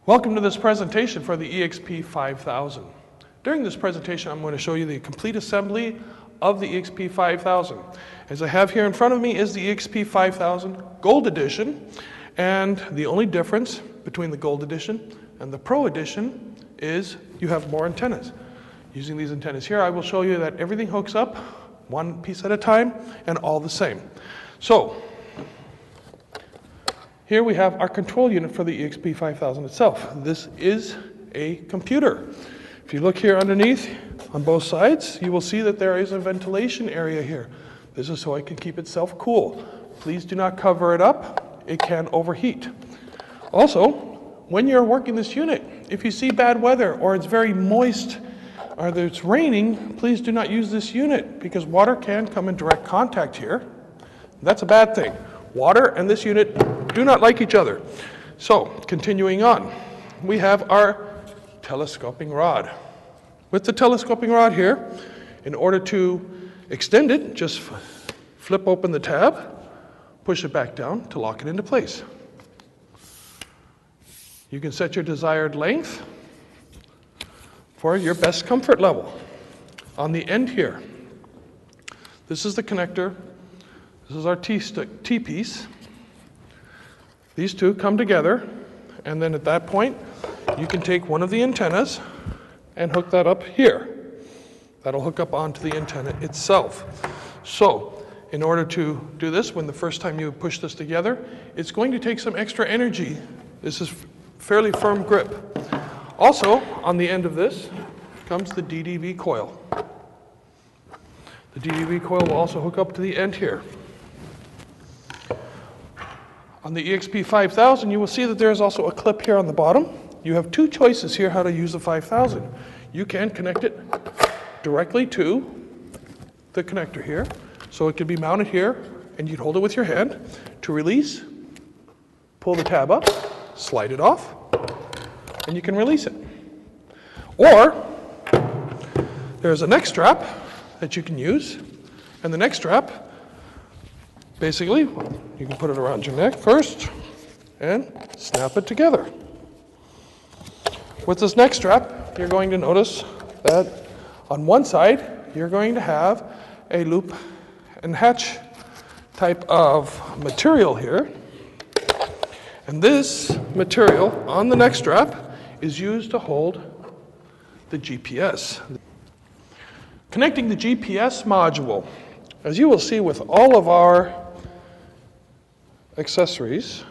Welcome to this presentation for the EXP 5000. During this presentation, I'm going to show you the complete assembly of the EXP 5000. As I have here in front of me is the EXP 5000 Gold Edition, and the only difference between the Gold Edition and the Pro Edition is you have more antennas. Using these antennas here, I will show you that everything hooks up one piece at a time and all the same. So, here we have our control unit for the EXP 5000 itself. This is a computer. If you look here underneath on both sides, you will see that there is a ventilation area here. This is so it can keep itself cool. Please do not cover it up. It can overheat. Also, when you're working this unit, if you see bad weather or it's very moist or it's raining, please do not use this unit because water can come in direct contact here. That's a bad thing. Water and this unit do not like each other. So, continuing on, we have our telescoping rod. With the telescoping rod here, in order to extend it, just flip open the tab, push it back down to lock it into place. You can set your desired length for your best comfort level. On the end here, this is the connector. This is our T-piece. These two come together, and then at that point, you can take one of the antennas and hook that up here. That'll hook up onto the antenna itself. So, in order to do this, when the first time you push this together, it's going to take some extra energy. This is fairly firm grip. Also, on the end of this comes the DDV coil. The DDV coil will also hook up to the end here. On the EXP 5000, you will see that there is also a clip here on the bottom. You have two choices here how to use the 5000. You can connect it directly to the connector here. So it could be mounted here, and you'd hold it with your hand. To release, pull the tab up, slide it off, and you can release it. Or, there's a neck strap that you can use, and the neck strap, basically, you can put it around your neck first and snap it together. With this neck strap, you're going to notice that on one side, you're going to have a loop and hatch type of material here. And this material on the neck strap is used to hold the GPS. Connecting the GPS module, as you will see with all of our accessories,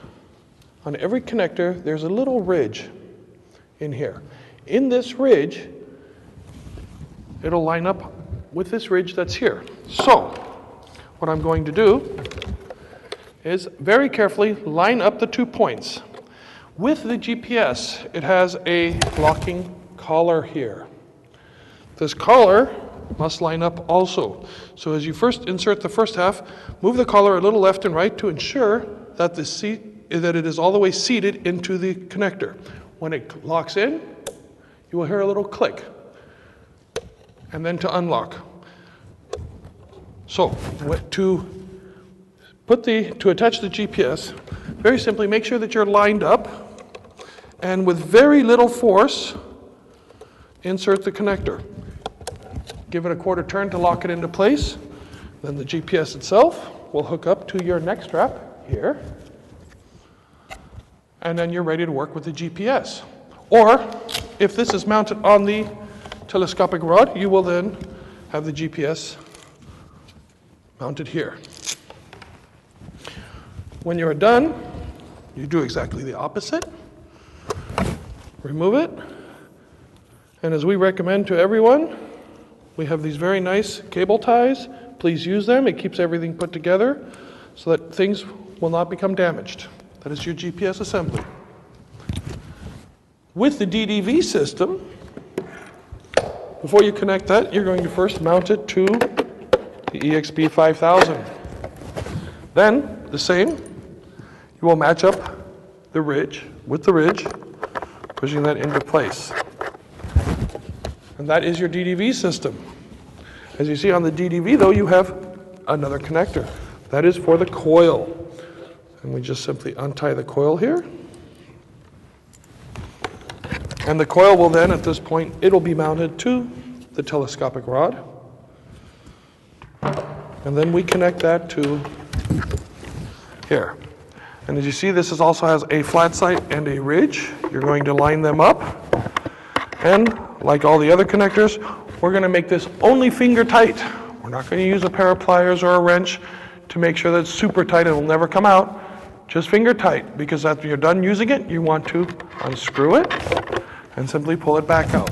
on every connector there's a little ridge in here. In this ridge, it'll line up with this ridge that's here. So, what I'm going to do is very carefully line up the 2 points. With the GPS, it has a locking collar here. This collar must line up also. So as you first insert the first half, move the collar a little left and right to ensure that that it is all the way seated into the connector. When it locks in, you will hear a little click, and then to unlock. So to attach the GPS, very simply make sure that you're lined up, and with very little force, insert the connector. Give it a quarter turn to lock it into place. Then the GPS itself will hook up to your neck strap here. And then you're ready to work with the GPS. Or, if this is mounted on the telescopic rod, you will then have the GPS mounted here. When you're done, you do exactly the opposite. Remove it. And as we recommend to everyone, we have these very nice cable ties. Please use them. It keeps everything put together so that things will not become damaged. That is your GPS assembly. With the DDV system, before you connect that, you're going to first mount it to the EXP 5000. Then, the same, you will match up the ridge with the ridge, pushing that into place. And that is your DDV system. As you see on the DDV, though, you have another connector. That is for the coil. And we just simply untie the coil here. And the coil will then, at this point, it'll be mounted to the telescopic rod. And then we connect that to here. And as you see, this also has a flat side and a ridge. You're going to line them up. And like all the other connectors, we're going to make this only finger tight. We're not going to use a pair of pliers or a wrench to make sure that it's super tight and it'll never come out. Just finger tight, because after you're done using it, you want to unscrew it and simply pull it back out.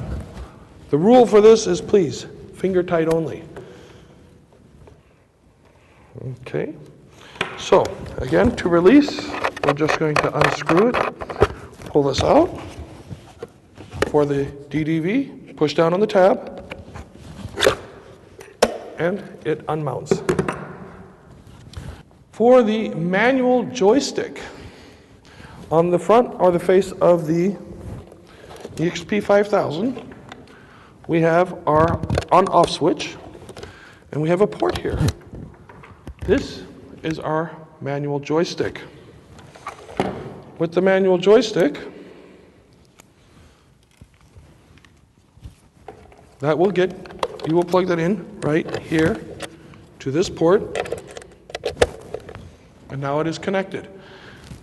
The rule for this is, please, finger tight only. Okay. So, again, to release, we're just going to unscrew it, pull this out. For the DDV, push down on the tab, and it unmounts. For the manual joystick, on the front or the face of the EXP 5000, we have our on-off switch, and we have a port here. This is our manual joystick. With the manual joystick, that will you will plug that in right here to this port, and now it is connected.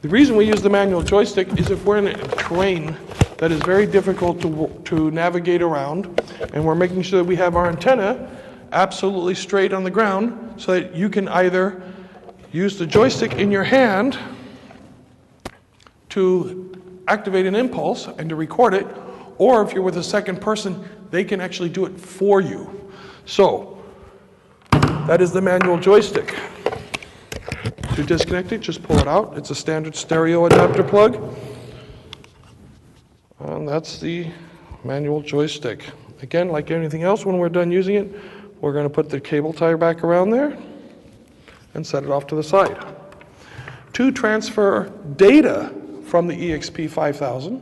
The reason we use the manual joystick is if we're in a terrain that is very difficult to navigate around, and we're making sure that we have our antenna absolutely straight on the ground so that you can either use the joystick in your hand to activate an impulse and to record it, or if you're with a second person, they can actually do it for you. So, that is the manual joystick. To disconnect it, just pull it out. It's a standard stereo adapter plug. And that's the manual joystick. Again, like anything else, when we're done using it, we're going to put the cable tie back around there and set it off to the side. To transfer data from the EXP 5000,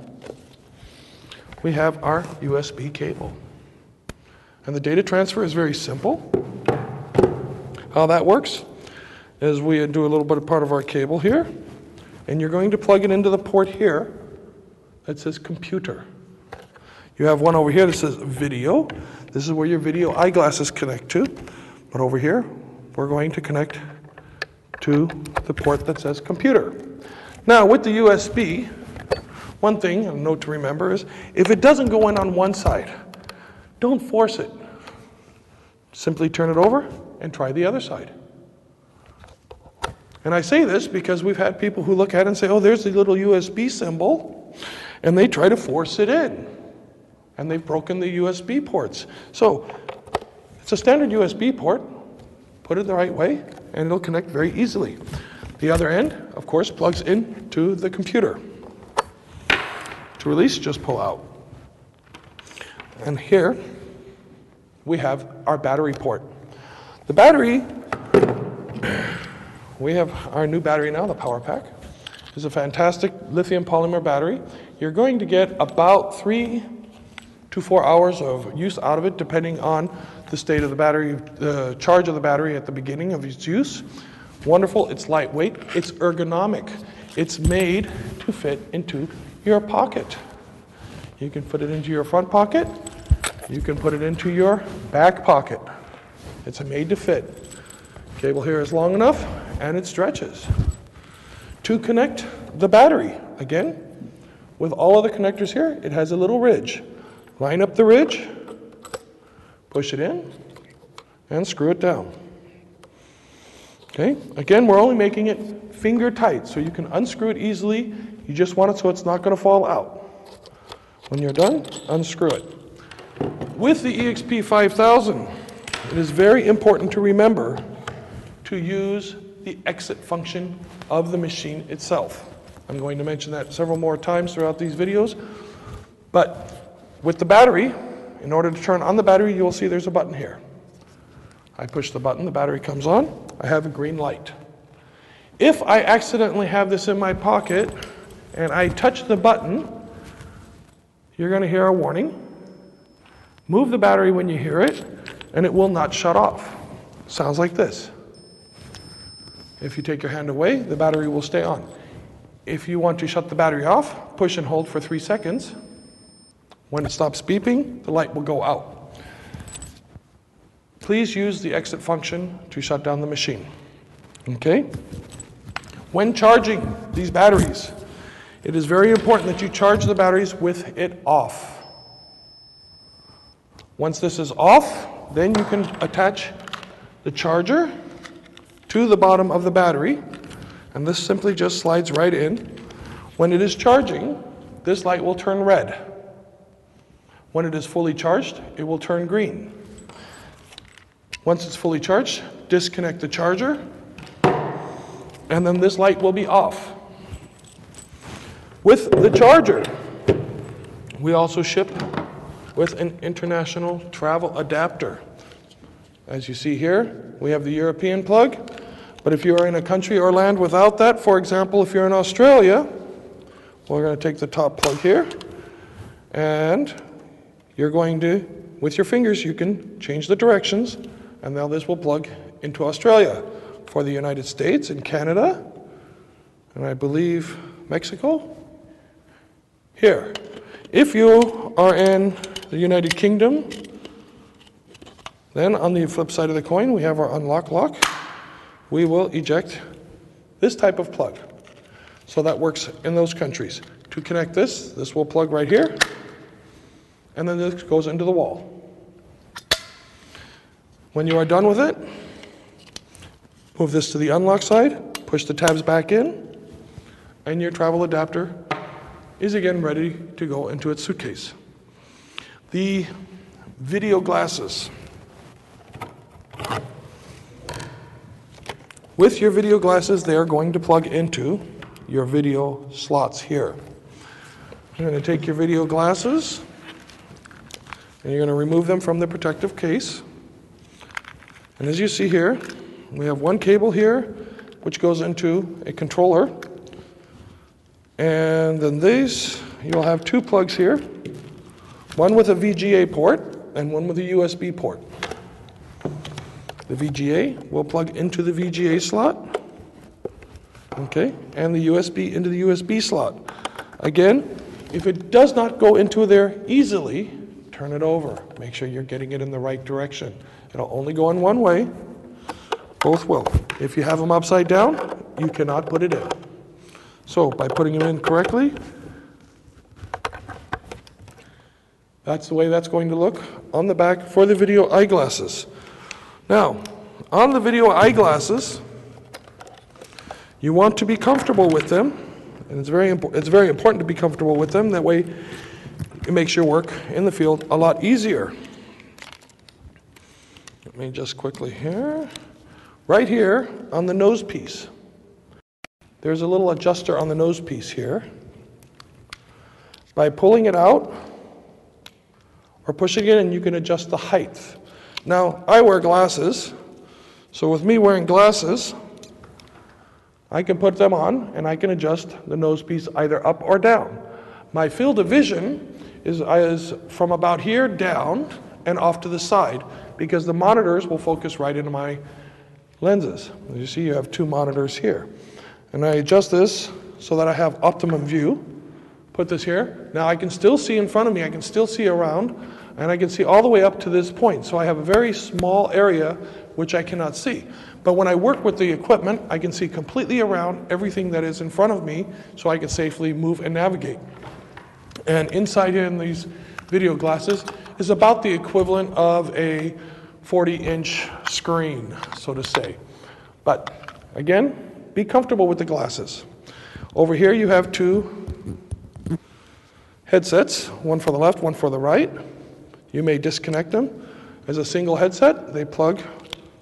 we have our USB cable. And the data transfer is very simple. How that works is we do a little bit of part of our cable here, and you're going to plug it into the port here that says computer. You have one over here that says video. This is where your video eyeglasses connect to. But over here, we're going to connect to the port that says computer. Now, with the USB, one thing, a note to remember is, if it doesn't go in on one side, don't force it. Simply turn it over and try the other side. And I say this because we've had people who look at it and say, oh, there's the little USB symbol, and they try to force it in. And they've broken the USB ports. So, it's a standard USB port. Put it the right way, and it'll connect very easily. The other end, of course, plugs into the computer. To release, just pull out. And here, we have our battery port. The battery, we have our new battery now, the Power Pack. It's a fantastic lithium polymer battery. You're going to get about 3 to 4 hours of use out of it, depending on the state of the battery, the charge of the battery at the beginning of its use. Wonderful, it's lightweight, it's ergonomic. It's made to fit into your pocket. You can put it into your front pocket, you can put it into your back pocket. It's made to fit. Cable here is long enough, and it stretches. To connect the battery, again, with all of the connectors here, it has a little ridge. Line up the ridge, push it in, and screw it down. Okay, again, we're only making it finger tight, so you can unscrew it easily. You just want it so it's not going to fall out. When you're done, unscrew it. With the EXP 5000, it is very important to remember to use the exit function of the machine itself. I'm going to mention that several more times throughout these videos. But with the battery, in order to turn on the battery, you'll see there's a button here. I push the button, the battery comes on, I have a green light. If I accidentally have this in my pocket and I touch the button, you're going to hear a warning. Move the battery when you hear it, and it will not shut off. Sounds like this. If you take your hand away, the battery will stay on. If you want to shut the battery off, push and hold for 3 seconds, When it stops beeping, the light will go out. Please use the exit function to shut down the machine. Okay? When charging these batteries, it is very important that you charge the batteries with it off. Once this is off, then you can attach the charger to the bottom of the battery, and this simply just slides right in. When it is charging, this light will turn red. When it is fully charged, it will turn green. Once it's fully charged, disconnect the charger, and then this light will be off. With the charger, we also ship with an international travel adapter. As you see here, we have the European plug, but if you are in a country or land without that, for example, if you're in Australia, we're going to take the top plug here, and you're going to, with your fingers, you can change the directions, and now this will plug into Australia. For the United States and Canada, and I believe Mexico, here. If you are in the United Kingdom, then on the flip side of the coin, we have our unlock lock. We will eject this type of plug. So that works in those countries. To connect this, this will plug right here, and then this goes into the wall. When you are done with it, move this to the unlock side, push the tabs back in, and your travel adapter is again ready to go into its suitcase. The video glasses. With your video glasses, they are going to plug into your video slots here. You're going to take your video glasses, and you're going to remove them from the protective case. And as you see here, we have one cable here, which goes into a controller. And then these, you'll have two plugs here, one with a VGA port and one with a USB port. The VGA will plug into the VGA slot, okay, and the USB into the USB slot. Again, if it does not go into there easily, turn it over. Make sure you're getting it in the right direction. It'll only go in one way. Both will. If you have them upside down, you cannot put it in. So by putting them in correctly, that's the way that's going to look on the back for the video eyeglasses. Now, on the video eyeglasses, you want to be comfortable with them, and it's very important to be comfortable with them. That way, it makes your work in the field a lot easier. Let me just quickly here. Right here on the nose piece, there's a little adjuster on the nose piece here. By pulling it out or pushing it in, you can adjust the height. Now, I wear glasses, so with me wearing glasses, I can put them on and I can adjust the nose piece either up or down. My field of vision is from about here down and off to the side, because the monitors will focus right into my lenses. As you see, you have two monitors here. And I adjust this so that I have optimum view. Put this here. Now I can still see in front of me, I can still see around, and I can see all the way up to this point. So I have a very small area which I cannot see. But when I work with the equipment, I can see completely around everything that is in front of me, so I can safely move and navigate. And inside here in these video glasses is about the equivalent of a 40-inch screen, so to say. But again, be comfortable with the glasses. Over here you have two headsets, one for the left, one for the right. You may disconnect them. As a single headset, they plug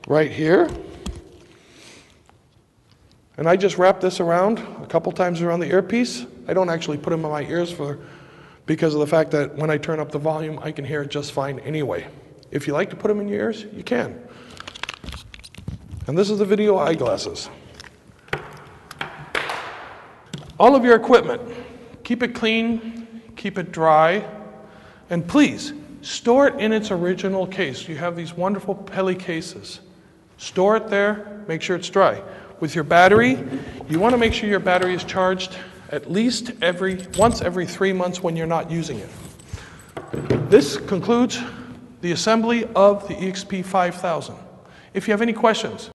right here. And I just wrap this around a couple times around the earpiece. I don't actually put them in my ears because of the fact that when I turn up the volume, I can hear it just fine anyway. If you like to put them in your ears, you can. And this is the video eyeglasses. All of your equipment, keep it clean, keep it dry, and please, store it in its original case. You have these wonderful Peli cases. Store it there, make sure it's dry. With your battery, you want to make sure your battery is charged at least once every 3 months when you're not using it. This concludes the assembly of the EXP 5000. If you have any questions,